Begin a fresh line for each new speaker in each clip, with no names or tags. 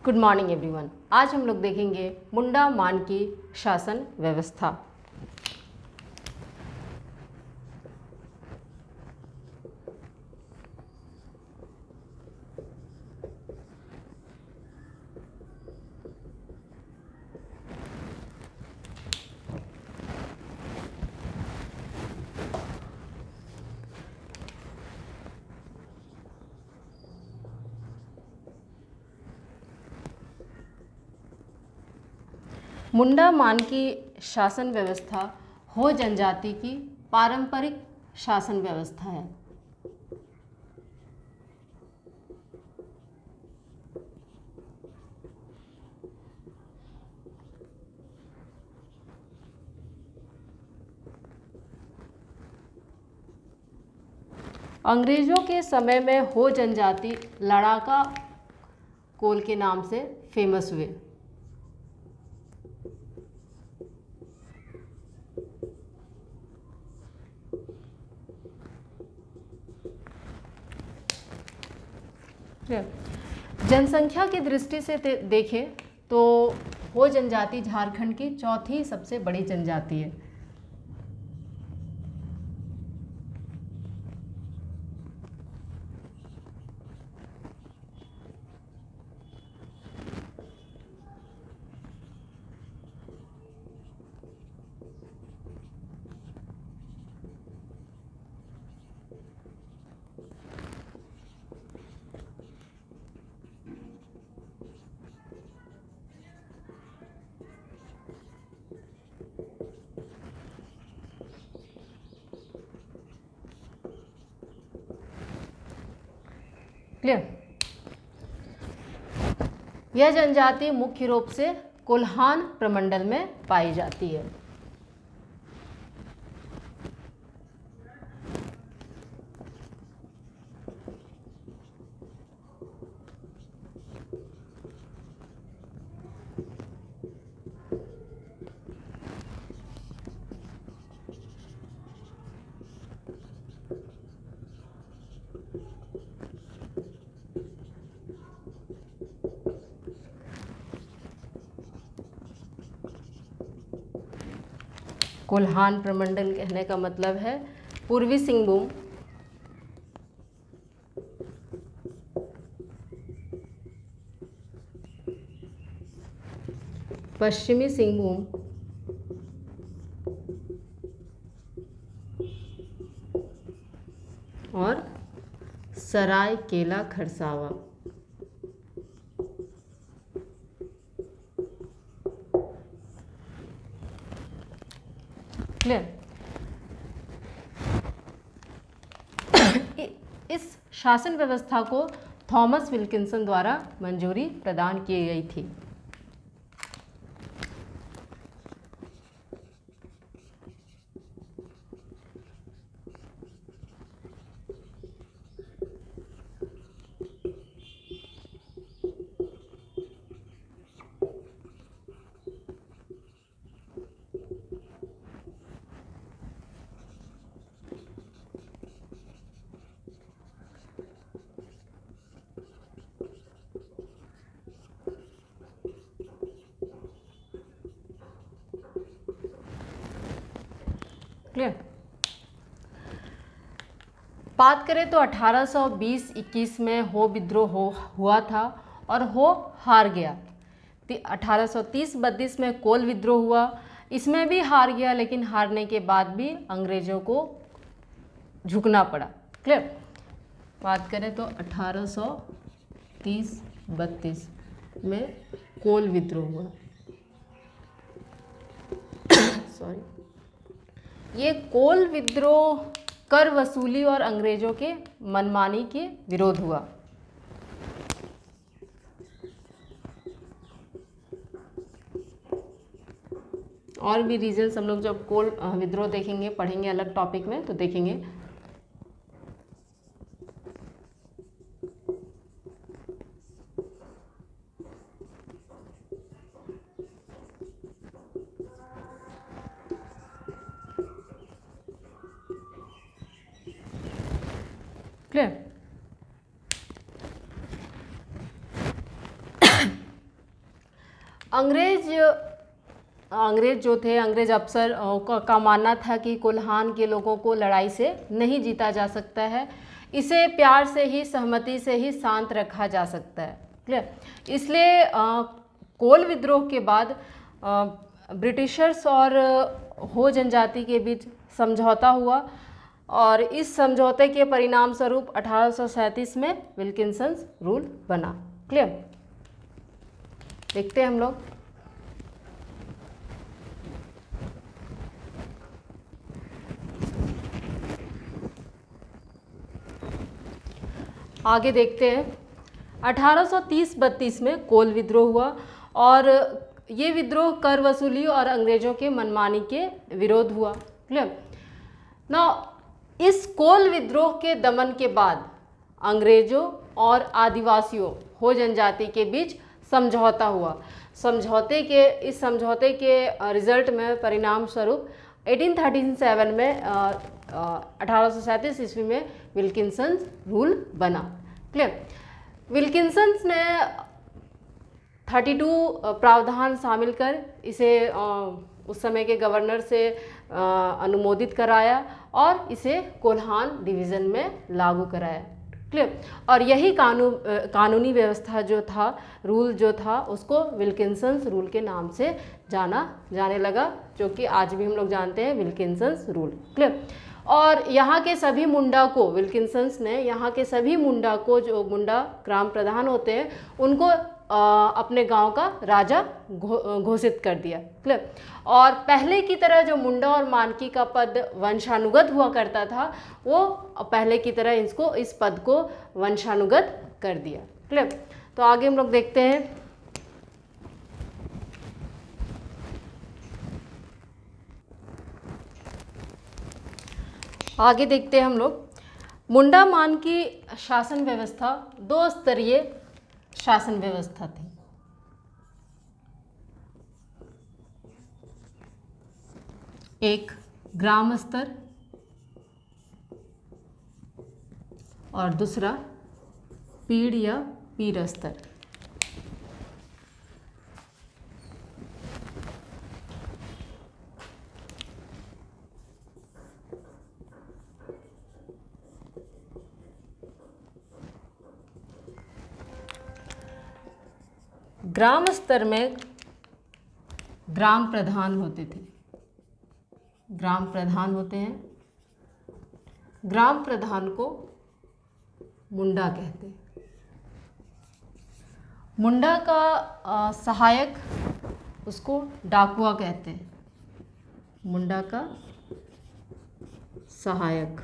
Good morning everyone. आज हम लोग देखेंगे मुंडा मान की शासन व्यवस्था। मुंडा मान की शासन व्यवस्था हो जनजाति की पारंपरिक शासन व्यवस्था है। अंग्रेजों के समय में हो जनजाति लड़ाका कोल के नाम से फेमस हुए। जनसंख्या की दृष्टि से देखें तो हो जनजाति झारखंड की चौथी सबसे बड़ी जनजाति है। क्लियर? यह जनजाति मुख्य रूप से कोल्हान प्रमंडल में पाई जाती है। कोल्हान प्रमंडल कहने का मतलब है पूर्वी सिंहभूम, पश्चिमी सिंहभूम और सरायकेला खरसावा। क्लियर? इस शासन व्यवस्था को थॉमस विल्किंसन द्वारा मंजूरी प्रदान की गई थी। क्लियर? बात करें तो 1820-21 में हो विद्रोह हुआ था और हो हार गया। 1830-32 में कोल विद्रोह हुआ, इसमें भी हार गया, लेकिन हारने के बाद भी अंग्रेजों को झुकना पड़ा। क्लियर? बात करें तो 1830-32 में कोल विद्रोह हुआ। सॉरी, ये कोल विद्रोह कर वसूली और अंग्रेजों के मनमानी के विरोध हुआ। और भी रीजंस हम लोग जब कोल विद्रोह देखेंगे, पढ़ेंगे अलग टॉपिक में, तो देखेंगे। क्लियर? अंग्रेज जो थे, अंग्रेज अफसर का मानना था कि कोल्हान के लोगों को लड़ाई से नहीं जीता जा सकता है, इसे प्यार से ही, सहमति से ही शांत रखा जा सकता है। क्लियर। इसलिए कोल विद्रोह के बाद ब्रिटिशर्स और हो जनजाति के बीच समझौता हुआ और इस समझौते के परिणाम स्वरूप 1837 में विल्किंसंस रूल बना। क्लियर। देखते हैं हम लोग। आगे देखते हैं। 1830-32 में कोल विद्रोह हुआ और ये विद्रोह कर वसूली और अंग्रेजों के मनमानी के विरोध हुआ। क्लियर। ना इस कोल विद्रोह के दमन के बाद अंग्रेजों और आदिवासियों, हो जनजाति के बीच समझौता हुआ। इस समझौते के रिजल्ट में, परिणाम स्वरूप 1837 में 1837 ईस्वी में विल्किंसंस रूल बना। क्लियर। विल्किंसंस ने 32 प्रावधान शामिल कर इसे उस समय के गवर्नर से अनुमोदित कराया और इसे कोल्हान डिवीज़न में लागू कराया। क्लियर। और यही कानूनी व्यवस्था जो था, रूल जो था, उसको विल्किंसंस रूल के नाम से जाने लगा, जो कि आज भी हम लोग जानते हैं विल्किंसंस रूल। क्लियर। और यहाँ के सभी मुंडा को, विल्किंसंस ने यहाँ के सभी मुंडा को, जो मुंडा ग्राम प्रधान होते हैं, उनको अपने गांव का राजा घोषित कर दिया। क्लियर। और पहले की तरह जो मुंडा और मानकी का पद वंशानुगत हुआ करता था, वो पहले की तरह इस पद को वंशानुगत कर दिया। क्लियर। तो आगे हम लोग देखते हैं। आगे देखते हैं हम लोग। मुंडा मान की शासन व्यवस्था 2 स्तरीय शासन व्यवस्था थी। एक ग्राम स्तर और दूसरा पीढ़ या पीर स्तर। ग्राम स्तर में ग्राम प्रधान होते थे, ग्राम प्रधान होते हैं। ग्राम प्रधान को मुंडा कहते हैं। मुंडा का सहायक, उसको डाकुआ कहते हैं। मुंडा का सहायक।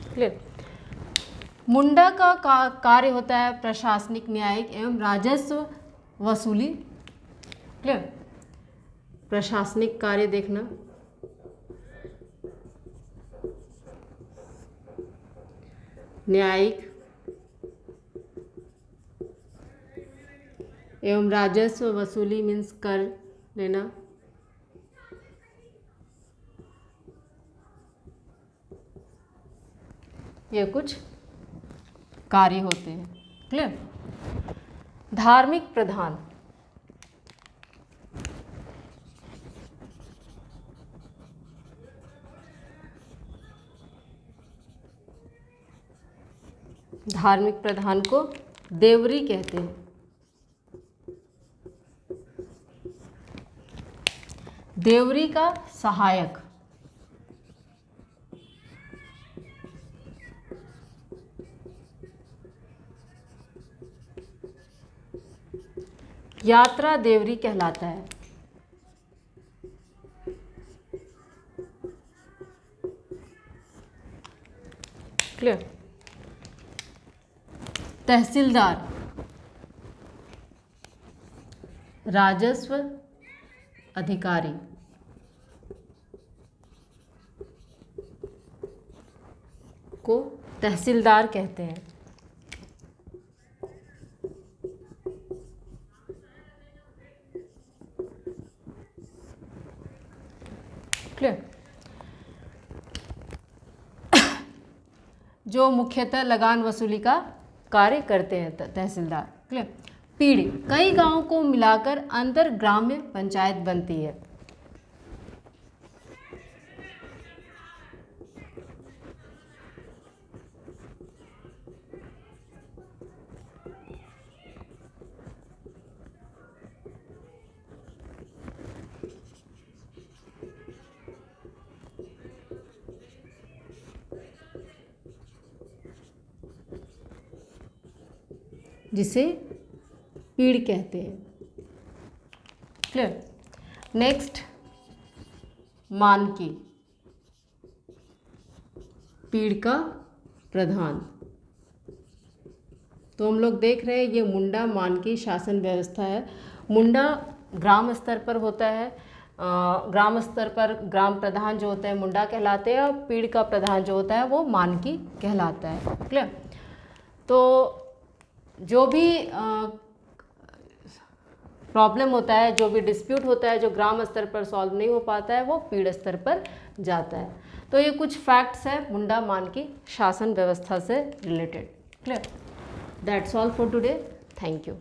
क्लियर। मुंडा का कार्य होता है प्रशासनिक, न्यायिक एवं राजस्व वसूली। क्लियर। प्रशासनिक कार्य देखना, न्यायिक एवं राजस्व वसूली मीन्स कर लेना। ये कुछ कार्य होते हैं। क्लियर। धार्मिक प्रधान, धार्मिक प्रधान को देवरी कहते हैं। देवरी का सहायक, यात्रा देवरी कहलाता है। क्लियर। तहसीलदार, राजस्व अधिकारी, को तहसीलदार कहते हैं। क्लियर। जो मुख्यतः लगान वसूली का कार्य करते हैं तहसीलदार। क्लियर। पीड़, कई गांवों को मिलाकर अंतर ग्राम्य पंचायत बनती है। जिसे पीड़ कहते हैं। क्लियर। नेक्स्ट, मानकी, पीड़ का प्रधान। तो हम लोग देख रहे हैं ये मुंडा मानकी शासन व्यवस्था है। मुंडा ग्राम स्तर पर होता है, ग्राम स्तर पर ग्राम प्रधान जो होता है मुंडा कहलाते हैं, और पीड़ का प्रधान जो होता है वो मानकी कहलाता है। क्लियर। तो जो भी प्रॉब्लम होता है, जो भी डिस्प्यूट होता है जो ग्राम स्तर पर सॉल्व नहीं हो पाता है, वो पीड़ स्तर पर जाता है। तो ये कुछ फैक्ट्स है मुंडा मानकी शासन व्यवस्था से related. Clear. That's all for today. Thank you.